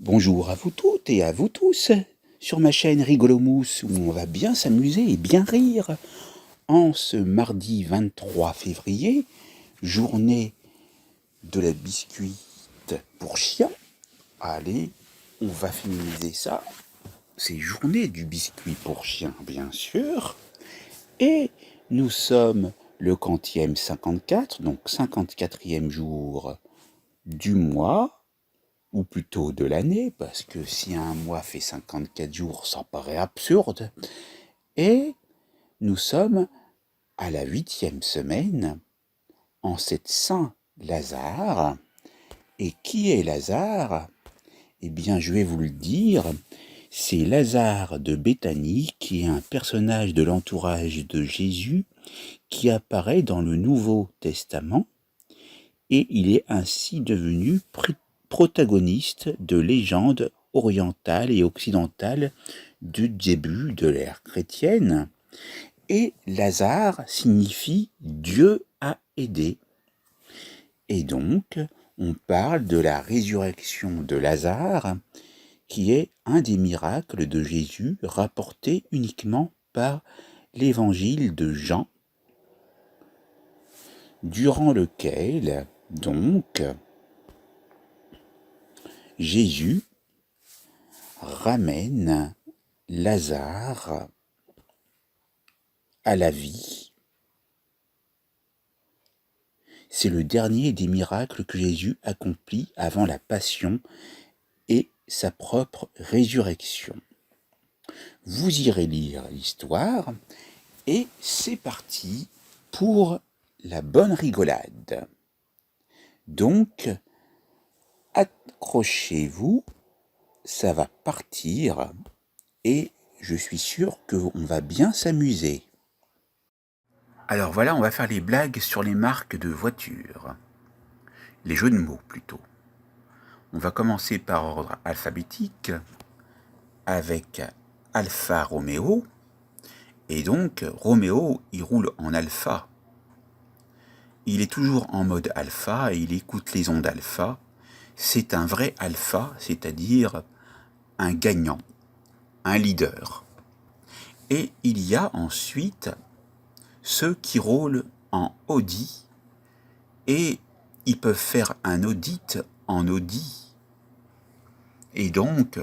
Bonjour à vous toutes et à vous tous sur ma chaîne Rigolomousse où on va bien s'amuser et bien rire en ce mardi 23 février, journée de la biscuite pour chiens. Allez, on va féminiser ça. C'est journée du biscuit pour chiens, bien sûr. Et nous sommes le quantième 54, donc 54e jour du mois, ou plutôt de l'année, parce que si un mois fait 54 jours, ça paraît absurde. Et nous sommes à la 8e semaine, en cette Saint-Lazare. Et qui est Lazare? Eh bien, je vais vous le dire, c'est Lazare de Béthanie, qui est un personnage de l'entourage de Jésus, qui apparaît dans le Nouveau Testament, et il est ainsi devenu protagoniste de légendes orientales et occidentales du début de l'ère chrétienne. Et Lazare signifie Dieu a aidé. Et donc, on parle de la résurrection de Lazare, qui est un des miracles de Jésus rapportés uniquement par l'évangile de Jean, durant lequel, donc, Jésus ramène Lazare à la vie. C'est le dernier des miracles que Jésus accomplit avant la passion et sa propre résurrection. Vous irez lire l'histoire et c'est parti pour la bonne rigolade. Donc, accrochez-vous, ça va partir et je suis sûr qu'on va bien s'amuser. Alors voilà, on va faire les blagues sur les marques de voitures. Les jeux de mots plutôt. On va commencer par ordre alphabétique avec Alfa Romeo. Et donc, Roméo, il roule en alpha. Il est toujours en mode alpha et il écoute les ondes alpha. C'est un vrai alpha, c'est-à-dire un gagnant, un leader. Et il y a ensuite ceux qui roulent en Audi et ils peuvent faire un audit en Audi. Et donc,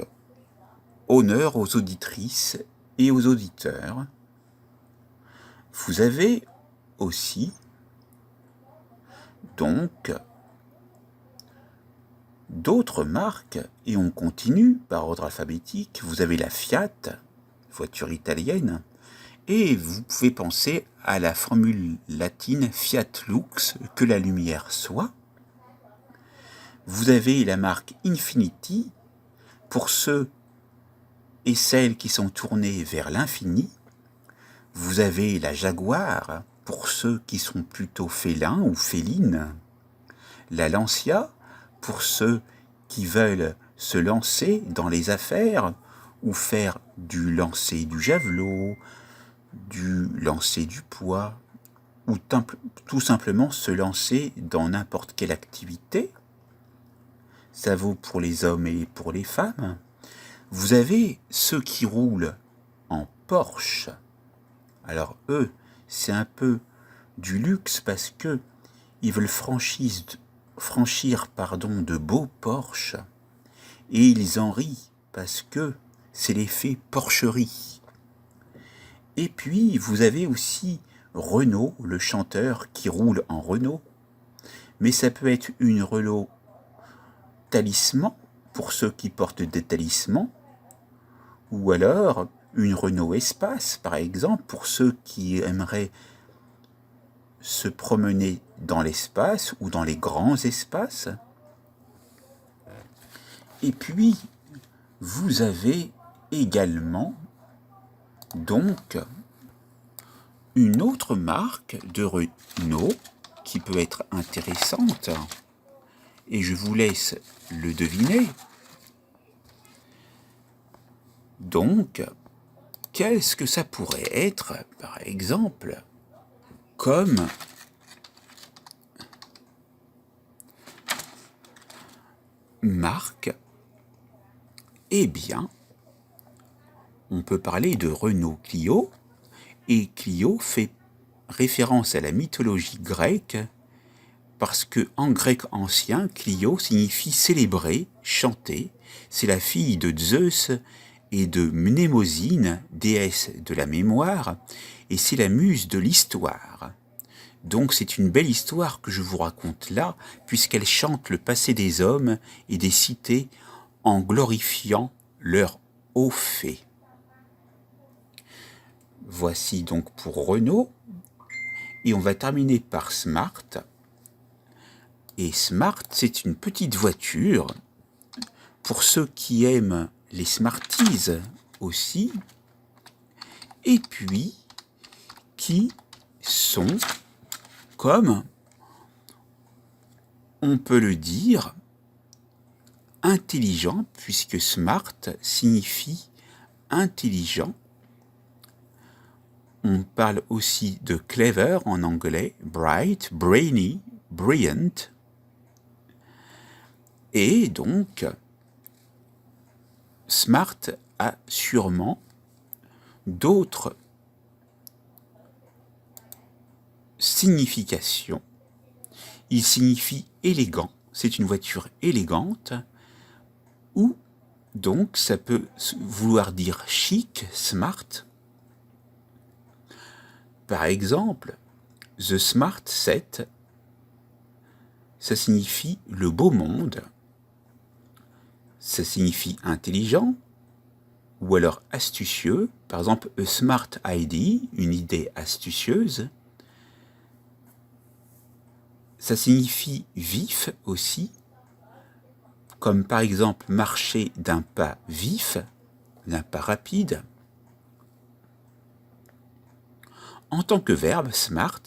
honneur aux auditrices et aux auditeurs. Vous avez aussi, donc, d'autres marques, et on continue par ordre alphabétique. Vous avez la Fiat, voiture italienne, et vous pouvez penser à la formule latine Fiat Lux, que la lumière soit. Vous avez la marque Infiniti, pour ceux et celles qui sont tournés vers l'infini. Vous avez la Jaguar, pour ceux qui sont plutôt félins ou félines. La Lancia, pour ceux qui veulent se lancer dans les affaires ou faire du lancer du javelot, du lancer du poids, ou tout simplement se lancer dans n'importe quelle activité. Ça vaut pour les hommes et pour les femmes. Vous avez ceux qui roulent en Porsche. Alors eux, c'est un peu du luxe parce que ils veulent franchir de beaux Porsche et ils en rient parce que c'est l'effet porcherie. Et puis vous avez aussi Renault, le chanteur qui roule en Renault, mais ça peut être une Renault talisman pour ceux qui portent des talismans, ou alors une Renault Espace par exemple pour ceux qui aimeraient se promener dans l'espace ou dans les grands espaces. Et puis, vous avez également donc une autre marque de Renault qui peut être intéressante, et je vous laisse le deviner. Donc, qu'est-ce que ça pourrait être, par exemple, comme marque Eh bien, on peut parler de Renault Clio, et Clio fait référence à la mythologie grecque, parce que en grec ancien, Clio signifie célébrer, chanter. C'est la fille de Zeus et de Mnémosyne, déesse de la mémoire, et c'est la muse de l'histoire. Donc c'est une belle histoire que je vous raconte là, puisqu'elle chante le passé des hommes et des cités en glorifiant leurs hauts faits. Voici donc pour Renault, et on va terminer par Smart. Et Smart, c'est une petite voiture, pour ceux qui aiment les Smarties aussi, et puis qui sont, comme on peut le dire, intelligents, puisque Smart signifie intelligent. On parle aussi de clever en anglais, bright, brainy, brilliant. Et donc, Smart a sûrement d'autres significations. Il signifie élégant, c'est une voiture élégante, ou donc ça peut vouloir dire chic, smart. Par exemple, The Smart Set, ça signifie le beau monde, ça signifie intelligent, ou alors astucieux, par exemple a smart idea, une idée astucieuse. Ça signifie vif aussi, comme par exemple marcher d'un pas vif, d'un pas rapide. En tant que verbe, smart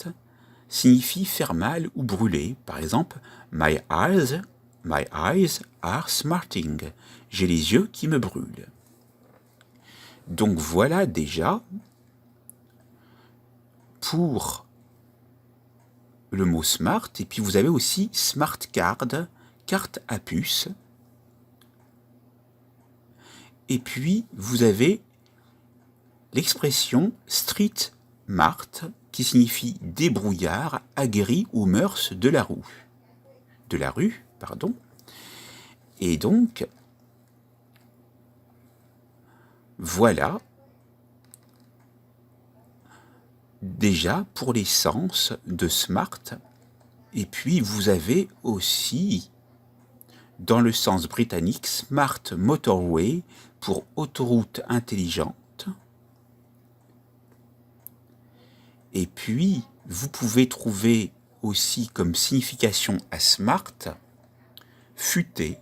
signifie faire mal ou brûler. Par exemple, my eyes are smarting. J'ai les yeux qui me brûlent. Donc voilà déjà pour le mot smart. Et puis vous avez aussi smart card, carte à puce. Et puis vous avez l'expression street mart qui signifie débrouillard, aguerri aux mœurs de la rue. Et donc, voilà déjà pour les sens de smart. Et puis vous avez aussi, dans le sens britannique, smart motorway pour autoroute intelligente. Et puis, vous pouvez trouver aussi comme signification à smart, futé,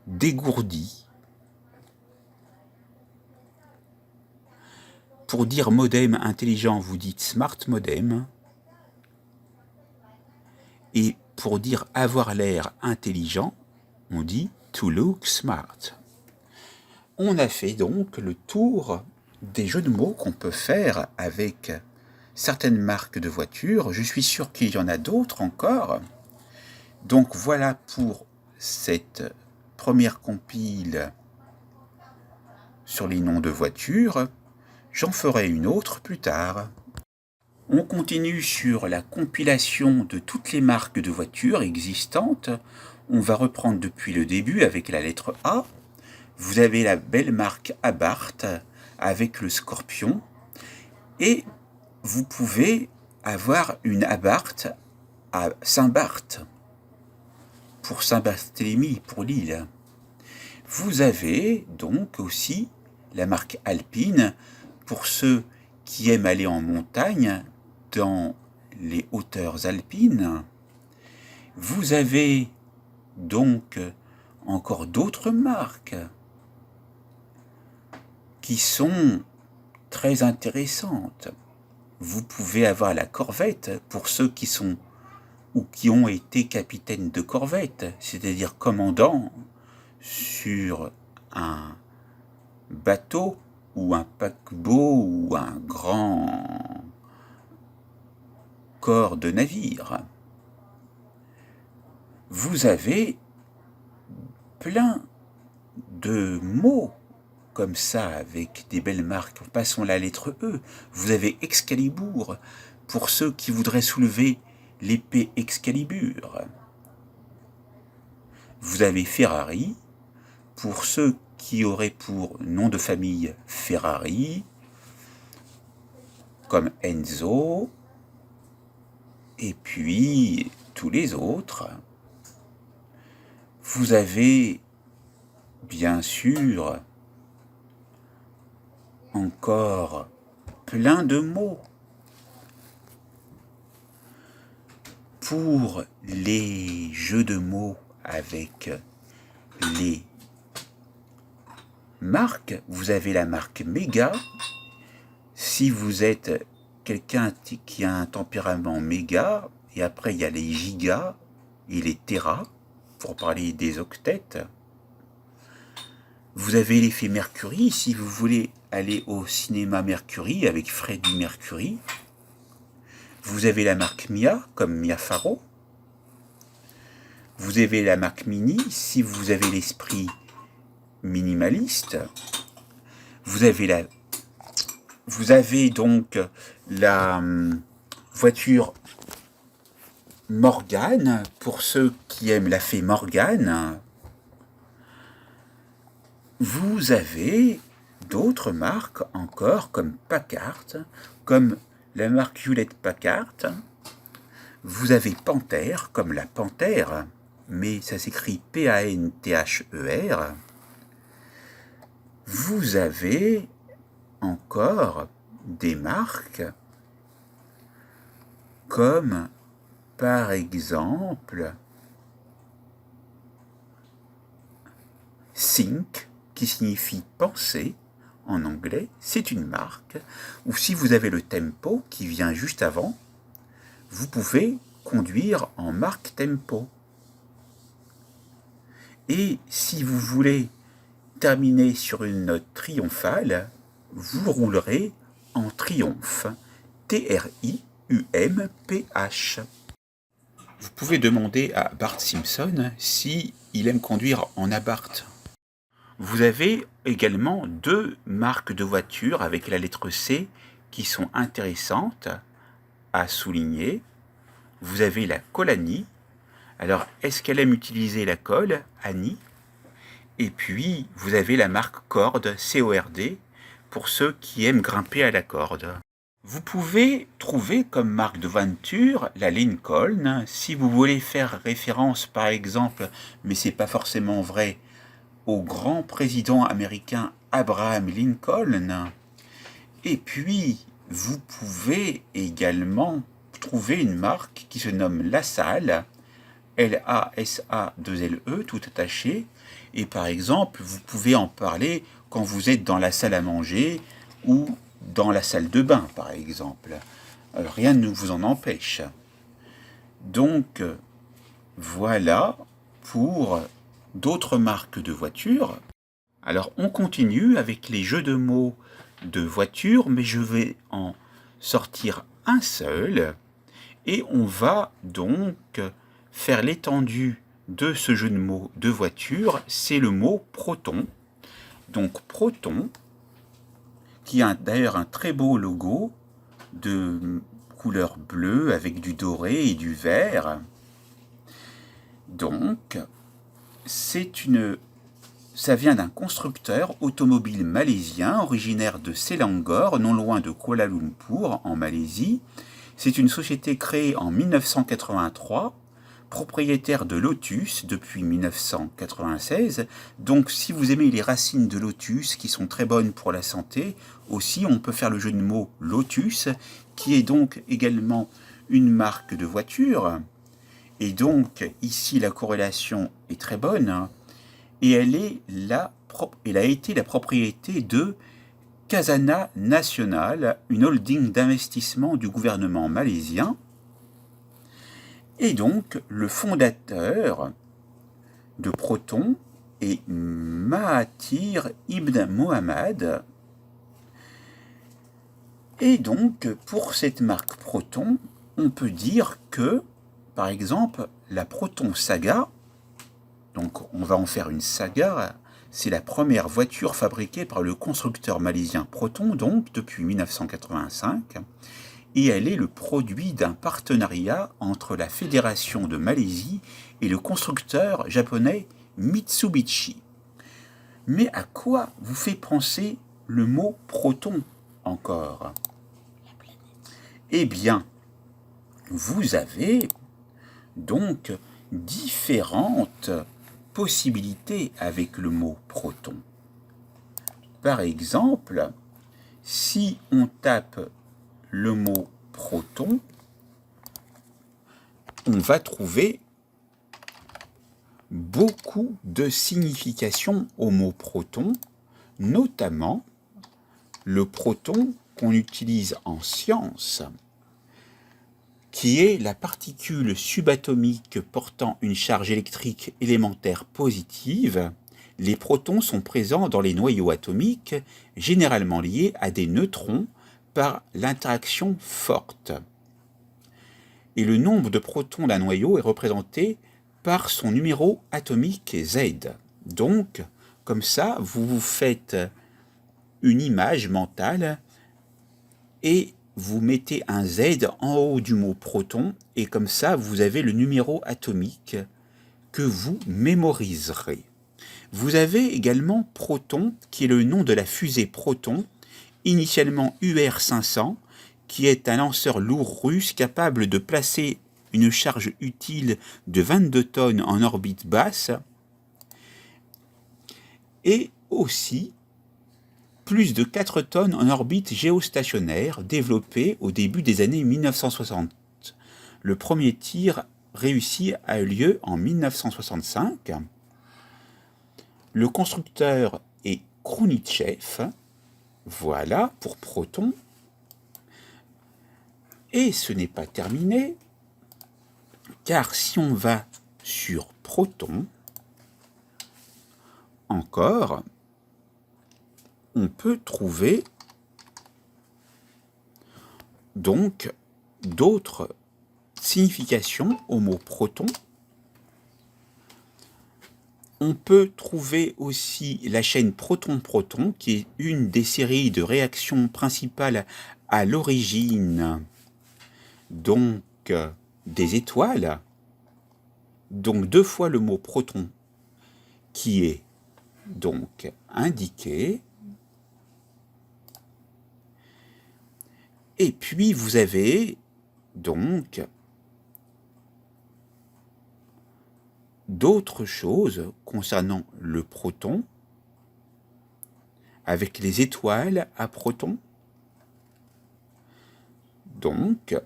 dégourdi. Pour dire modem intelligent, vous dites smart modem. Et pour dire avoir l'air intelligent, on dit to look smart. On a fait donc le tour des jeux de mots qu'on peut faire avec certaines marques de voitures. Je suis sûr qu'il y en a d'autres encore. Donc voilà pour cette première compile sur les noms de voitures. J'en ferai une autre plus tard. On continue sur la compilation de toutes les marques de voitures existantes. On va reprendre depuis le début avec la lettre A. Vous avez la belle marque Abarth avec le Scorpion. Et vous pouvez avoir une Abarth à Saint-Barth, pour Saint-Barthélemy, pour l'île. Vous avez donc aussi la marque Alpine pour ceux qui aiment aller en montagne dans les hauteurs alpines. Vous avez donc encore d'autres marques qui sont très intéressantes. Vous pouvez avoir la Corvette pour ceux qui sont ou qui ont été capitaines de corvette, c'est-à-dire commandants sur un bateau ou un paquebot ou un grand corps de navire. Vous avez plein de mots comme ça, avec des belles marques. Passons la lettre E. Vous avez Excalibur, pour ceux qui voudraient soulever l'épée Excalibur. Vous avez Ferrari, pour ceux qui auraient pour nom de famille Ferrari, comme Enzo, et puis tous les autres. Vous avez bien sûr encore plein de mots pour les jeux de mots avec les marques. Vous avez la marque méga. Si vous êtes quelqu'un qui a un tempérament méga, et après il y a les gigas et les téras, pour parler des octets. Vous avez l'effet Mercury, si vous voulez aller au cinéma Mercury avec Freddie Mercury. Vous avez la marque Mia, comme Mia Farrow. Vous avez la marque Mini, si vous avez l'esprit minimaliste. Vous avez donc la voiture Morgane, pour ceux qui aiment la fée Morgane. Vous avez d'autres marques encore, comme Packard, comme la marque Hewlett-Packard. Vous avez Panther, comme la panthère, mais ça s'écrit P-A-N-T-H-E-R. Vous avez encore des marques comme, par exemple, Think, qui signifie penser en anglais, c'est une marque, ou si vous avez le tempo qui vient juste avant, vous pouvez conduire en marque tempo. Et si vous voulez terminer sur une note triomphale, vous roulerez en triomphe, T-R-I-U-M-P-H. Vous pouvez demander à Bart Simpson si il aime conduire en Abarth. Vous avez également deux marques de voitures avec la lettre C qui sont intéressantes à souligner. Vous avez la colle Annie. Alors, est-ce qu'elle aime utiliser la colle Annie? Et puis, vous avez la marque Corde, C-O-R-D, pour ceux qui aiment grimper à la corde. Vous pouvez trouver comme marque de voiture la Lincoln, si vous voulez faire référence par exemple, mais c'est pas forcément vrai, au grand président américain Abraham Lincoln. Et puis, vous pouvez également trouver une marque qui se nomme LaSalle, L-A-S-A-2-L-E, tout attaché. Et par exemple, vous pouvez en parler quand vous êtes dans la salle à manger ou dans la salle de bain, par exemple. Alors, rien ne vous en empêche. Donc, voilà pour d'autres marques de voitures. Alors, on continue avec les jeux de mots de voitures, mais je vais en sortir un seul. Et on va donc faire l'étendue de ce jeu de mots de voiture. C'est le mot proton. Donc, proton, qui a d'ailleurs un très beau logo de couleur bleue avec du doré et du vert. Donc, ça vient d'un constructeur automobile malaisien originaire de Selangor, non loin de Kuala Lumpur, en Malaisie. C'est une société créée en 1983, propriétaire de Lotus depuis 1996. Donc si vous aimez les racines de Lotus, qui sont très bonnes pour la santé, aussi on peut faire le jeu de mots Lotus, qui est donc également une marque de voiture. Et donc ici la corrélation est très bonne, et elle a été la propriété de Khazanah Nasional, une holding d'investissement du gouvernement malaisien. Et donc, le fondateur de Proton est Mahathir Ibn Mohamad. Et donc, pour cette marque Proton, on peut dire que, par exemple, la Proton Saga, donc on va en faire une saga, C'est la première voiture fabriquée par le constructeur malaisien Proton, donc depuis 1985, et elle est le produit d'un partenariat entre la Fédération de Malaisie et le constructeur japonais Mitsubishi. Mais à quoi vous fait penser le mot proton encore? Eh bien, vous avez donc différentes possibilités avec le mot proton. Par exemple, si on tape le mot proton, on va trouver beaucoup de significations au mot proton, notamment le proton qu'on utilise en sciences, qui est la particule subatomique portant une charge électrique élémentaire positive. Les protons sont présents dans les noyaux atomiques, généralement liés à des neutrons par l'interaction forte. Et le nombre de protons d'un noyau est représenté par son numéro atomique Z. Donc, comme ça, vous vous faites une image mentale et vous mettez un Z en haut du mot proton, et comme ça, vous avez le numéro atomique que vous mémoriserez. Vous avez également Proton, qui est le nom de la fusée Proton, initialement UR-500, qui est un lanceur lourd russe capable de placer une charge utile de 22 tonnes en orbite basse, et aussi plus de 4 tonnes en orbite géostationnaire, développée au début des années 1960. Le premier tir réussi a eu lieu en 1965. Le constructeur est Khrouchtchev, voilà pour Proton. Et ce n'est pas terminé, car si on va sur Proton, encore, on peut trouver donc d'autres significations au mot proton. On peut trouver aussi la chaîne proton-proton, qui est une des séries de réactions principales à l'origine donc des étoiles. Donc 2 fois le mot proton qui est donc indiqué. Et puis vous avez donc d'autres choses concernant le proton, avec les étoiles à protons. Donc,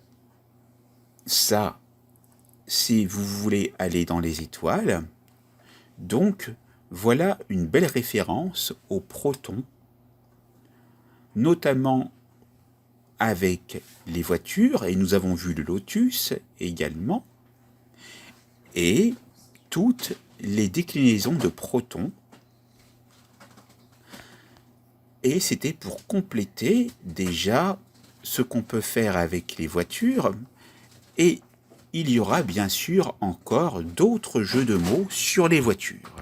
ça, si vous voulez aller dans les étoiles, donc voilà une belle référence au proton, notamment avec les voitures, et nous avons vu le Lotus également, et toutes les déclinaisons de protons. Et c'était pour compléter déjà ce qu'on peut faire avec les voitures, et il y aura bien sûr encore d'autres jeux de mots sur les voitures.